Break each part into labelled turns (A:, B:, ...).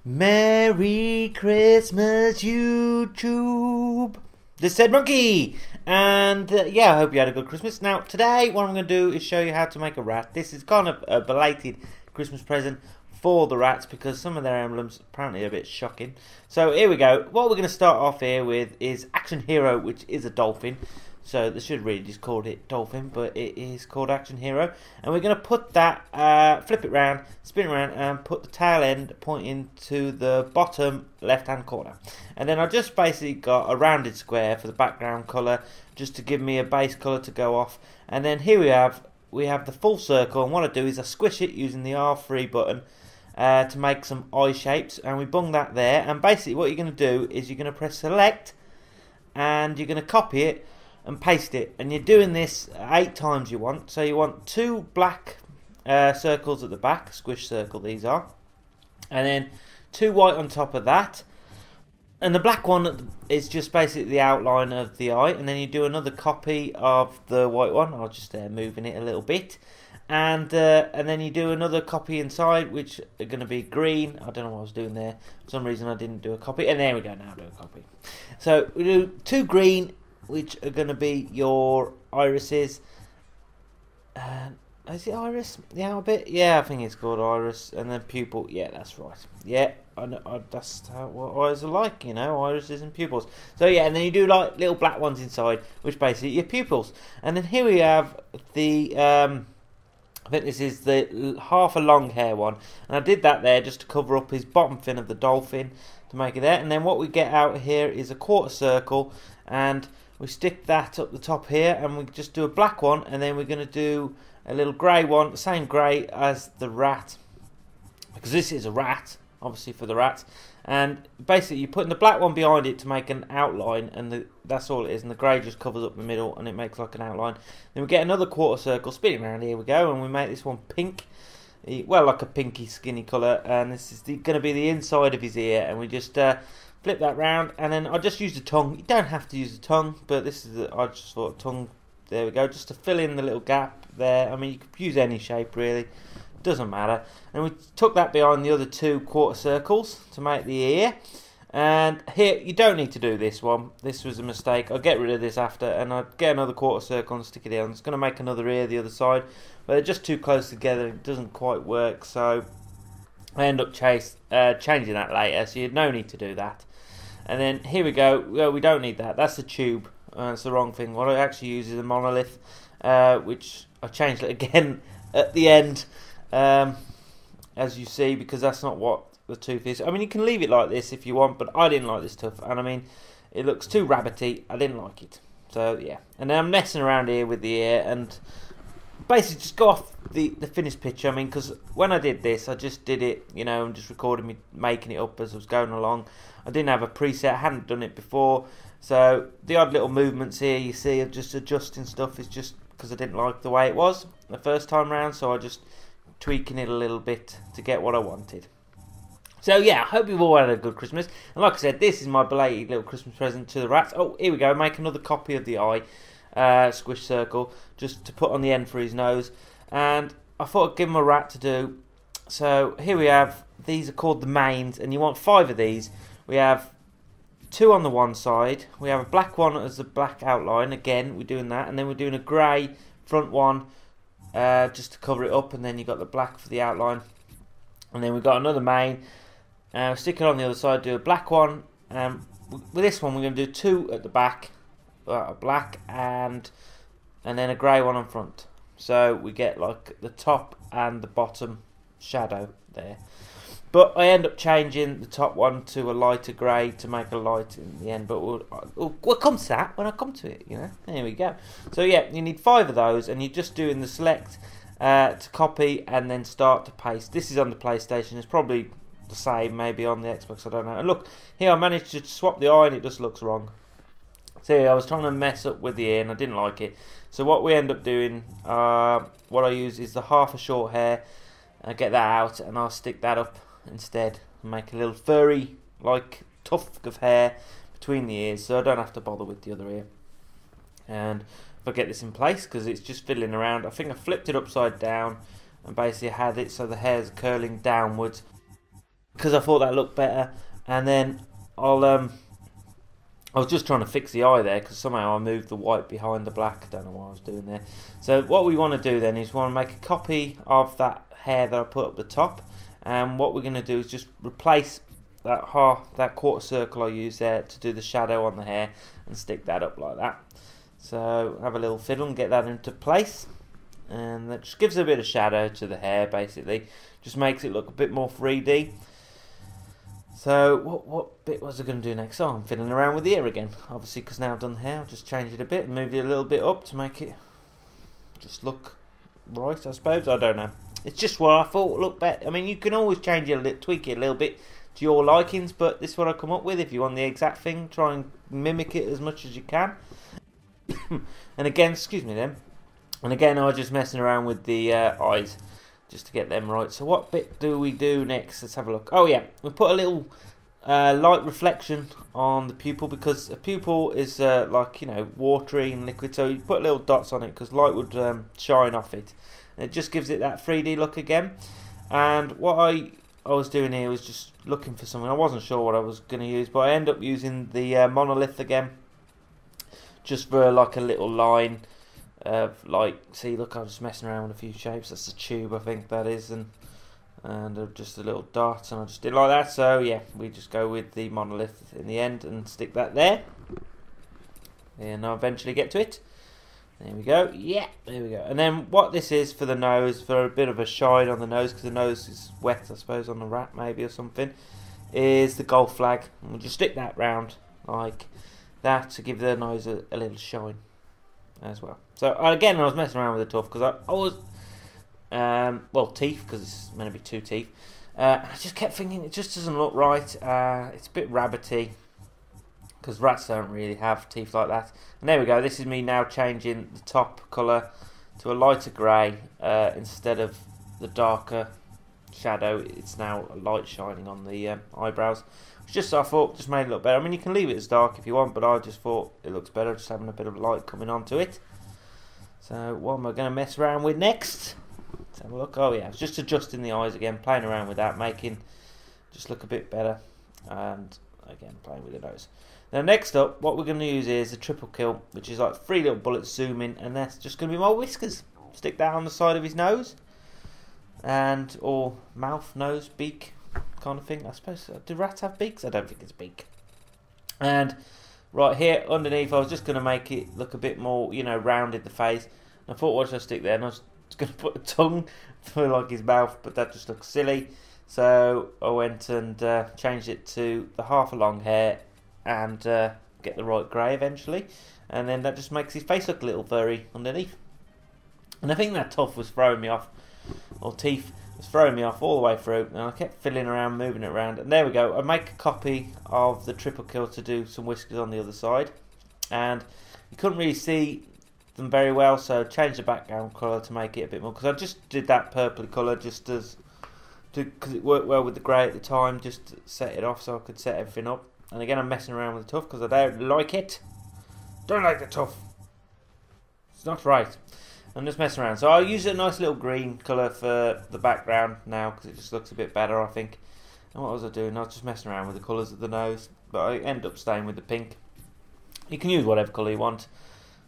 A: Merry Christmas, YouTube! This is Edmonkey! And yeah, I hope you had a good Christmas. Now, today, what I'm going to do is show you how to make a rat. This is kind of a belated Christmas present for the rats because some of their emblems apparently are a bit shocking. So, here we go. What we're going to start off here with is Action Hero, which is a dolphin. So they should really just call it Dolphin, but it is called Action Hero. And we're going to put that, flip it round, spin it around, and put the tail end pointing to the bottom left-hand corner. And then I just basically got a rounded square for the background colour, just to give me a base colour to go off. And then here we have the full circle. And what I do is I squish it using the R3 button to make some eye shapes. And we bung that there. And basically what you're going to do is you're going to press select, and you're going to copy it and paste it, and you're doing this 8 times you want. So you want 2 black circles at the back, squish circle these are, and then 2 white on top of that, and the black one is just basically the outline of the eye, and then you do another copy of the white one. I'll just moving it a little bit, and then you do another copy inside, which are going to be green. I don't know what I was doing there, for some reason I didn't do a copy, and there we go, now I do a copy. So we do 2 green, which are going to be your irises. Is it iris? The outer bit? Yeah, I think it's called iris. And then pupil. Yeah, that's right. Yeah, I know, that's what eyes are like, you know, irises and pupils. So yeah, and then you do like little black ones inside, which basically your pupils. And then here we have the, I think this is the half a long hair one. And I did that there just to cover up his bottom fin of the dolphin, to make it there. And then what we get out here is a quarter circle, and we stick that up the top here, and we just do a black one, and then we're going to do a little grey one, the same grey as the rat, because this is a rat, obviously for the rats. And basically you're putting the black one behind it to make an outline, and that's all it is, and the grey just covers up the middle and it makes like an outline. Then we get another quarter circle, spin it around, here we go, and we make this one pink, well, like a pinky skinny colour, and this is going to be the inside of his ear, and we just flip that round, and then I just use the tongue. You don't have to use the tongue, but this is I just thought tongue. There we go, just to fill in the little gap there. I mean, you could use any shape really, doesn't matter. And we took that behind the other 2 quarter circles to make the ear. And here you don't need to do this one. This was a mistake. I'll get rid of this after, and I'll get another quarter circle and stick it in. It's going to make another ear the other side, but they're just too close together. It doesn't quite work, so I end up changing that later. So you no need to do that. And then here we go. Well, we don't need that. That's the tube. It's the wrong thing. What I actually use is a monolith, which I changed it again at the end, as you see, because that's not what the tooth is. I mean, you can leave it like this if you want, but I didn't like this tooth, and I mean, it looks too rabbity. I didn't like it. So yeah. And then I'm messing around here with the ear, and basically just go off the finished picture. I mean, because when I did this, I just did it, you know, and just recorded me making it up as I was going along. I didn't have a preset, I hadn't done it before, so the odd little movements here you see of just adjusting stuff is just because I didn't like the way it was the first time round, so I just tweaking it a little bit to get what I wanted. So yeah, I hope you've all had a good Christmas, and like I said, this is my belated little Christmas present to the rats. Oh, here we go, make another copy of the eye, squish circle, just to put on the end for his nose, and I thought I'd give him a rat to do. So here we have, these are called the mains, and you want 5 of these. We have 2 on the one side, we have a black one as the black outline, again we're doing that, and then we're doing a grey front one just to cover it up, and then you've got the black for the outline, and then we've got another main, stick it on the other side, do a black one, with this one we're going to do 2 at the back, black, and then a grey one on front, so we get like the top and the bottom shadow there. But I end up changing the top one to a lighter grey to make a light in the end. But we'll come to that when I come to it, you know. There we go. So yeah, you need 5 of those, and you're just doing the select to copy and then start to paste. This is on the PlayStation. It's probably the same, maybe on the Xbox. I don't know. And look, here I managed to swap the eye, and it just looks wrong. So yeah, I was trying to mess up with the ear, and I didn't like it. So what we end up doing, what I use is the half a short hair. I get that out, and I'll stick that up instead and make a little furry like tuft of hair between the ears, so I don't have to bother with the other ear. And if I get this in place, because it's just fiddling around, I think I flipped it upside down and basically had it so the hair's curling downwards. because I thought that looked better. And then I was just trying to fix the eye there because somehow I moved the white behind the black. I don't know what I was doing there. So what we want to do then is we want to make a copy of that hair that I put up the top. And what we're going to do is just replace that quarter circle I used there to do the shadow on the hair and stick that up like that. So have a little fiddle and get that into place. And that just gives a bit of shadow to the hair basically. Just makes it look a bit more 3D. So what bit was I going to do next? Oh, I'm fiddling around with the ear again. Obviously, because now I've done the hair, I'll just change it a bit and move it a little bit up to make it just look right, I suppose. I don't know. It's just what I thought looked better. I mean, you can always change it, tweak it a little bit to your likings, but this is what I come up with. If you want the exact thing, try and mimic it as much as you can. And again, excuse me then. And again, I was just messing around with the eyes, just to get them right. So what bit do we do next? Let's have a look. Oh yeah, we put a little light reflection on the pupil, because a pupil is like, you know, watery and liquid, so you put little dots on it because light would shine off it, and it just gives it that 3D look again. And what I was doing here was just looking for something. I wasn't sure what I was going to use, but I ended up using the monolith again, just for like a little line. Like, see, look, I was messing around with a few shapes. That's a tube, I think that is, and just a little dot, and I just did like that. So yeah, we just go with the monolith in the end and stick that there, and I'll eventually get to it. There we go. Yeah, there we go. And then what this is for the nose, for a bit of a shine on the nose, because the nose is wet, I suppose, on the rat maybe or something, is the gold flag. And we'll just stick that round like that to give the nose a little shine as well. So again, I was messing around with the tuft because I was well, teeth, because it's meant to be 2 teeth. I just kept thinking it just doesn't look right. It's a bit rabbity, because rats don't really have teeth like that. And there we go. This is me now changing the top colour to a lighter grey instead of the darker shadow. It's now a light shining on the eyebrows. Just, I thought, just made it look better. I mean, you can leave it as dark if you want, but I just thought it looks better just having a bit of light coming onto it. So what am I going to mess around with next? Let's have a look. Oh yeah, it's just adjusting the eyes again, playing around with that, making just look a bit better, and again playing with the nose. Now next up, what we're going to use is a triple kill, which is like 3 little bullets zoom in, and that's just going to be my whiskers. Stick that on the side of his nose, and or mouth, nose, beak kind of thing. I suppose, do rats have beaks? I don't think it's beak. And right here underneath, I was just going to make it look a bit more, you know, rounded the face. And I thought, what should I stick there? And I was going to put a tongue for like his mouth, but that just looks silly. So I went and changed it to the half a long hair and get the right grey eventually. And then that just makes his face look a little furry underneath. And I think that tuft was throwing me off, or teeth was throwing me off all the way through, and I kept fiddling around, moving it around, and there we go. I make a copy of the triple kill to do some whiskers on the other side, and you couldn't really see them very well, so changed the background colour to make it a bit more, because I just did that purpley colour just as because it worked well with the grey at the time, just to set it off so I could set everything up. And again, I'm messing around with the tuft because I don't like it. Don't like the tuft. It's not right. I'm just messing around. So I'll use a nice little green colour for the background now, because it just looks a bit better, I think. And what was I doing? I was just messing around with the colours of the nose, but I ended up staying with the pink. You can use whatever colour you want,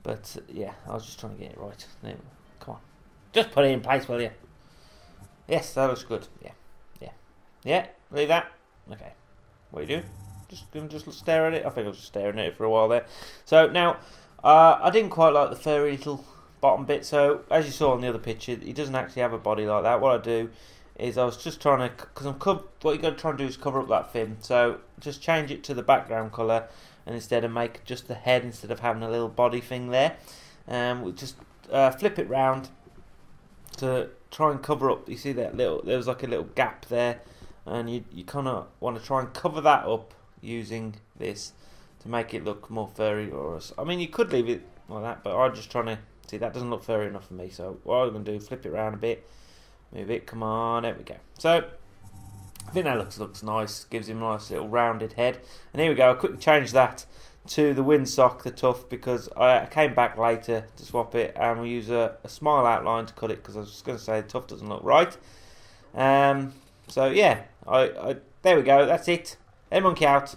A: but yeah, I was just trying to get it right. There, come on, just put it in place, will you? Yes, that looks good. Yeah. Leave that. Okay. What are you doing? Just stare at it. I think I was just staring at it for a while there. So now, I didn't quite like the furry little bottom bit. So as you saw on the other picture, he doesn't actually have a body like that. What I do is I was just trying to, because what you got to try and do is cover up that fin. So just change it to the background colour, and instead of make just the head instead of having a little body thing there. We'll just flip it round to try and cover up. You see that little, there was like a little gap there, and you kind of want to try and cover that up using this to make it look more furry. Or I mean, you could leave it like that, but I'm just trying to see that doesn't look furry enough for me. So what I'm going to do, flip it around a bit, move it, come on, there we go. So I think that looks nice, gives him a nice little rounded head. And here we go, I quickly changed that to the windsock, the tuft, because I came back later to swap it, and we use a smile outline to cut it, because I was just going to say the tuft doesn't look right. So yeah, I There we go. That's it. Edmonkey out.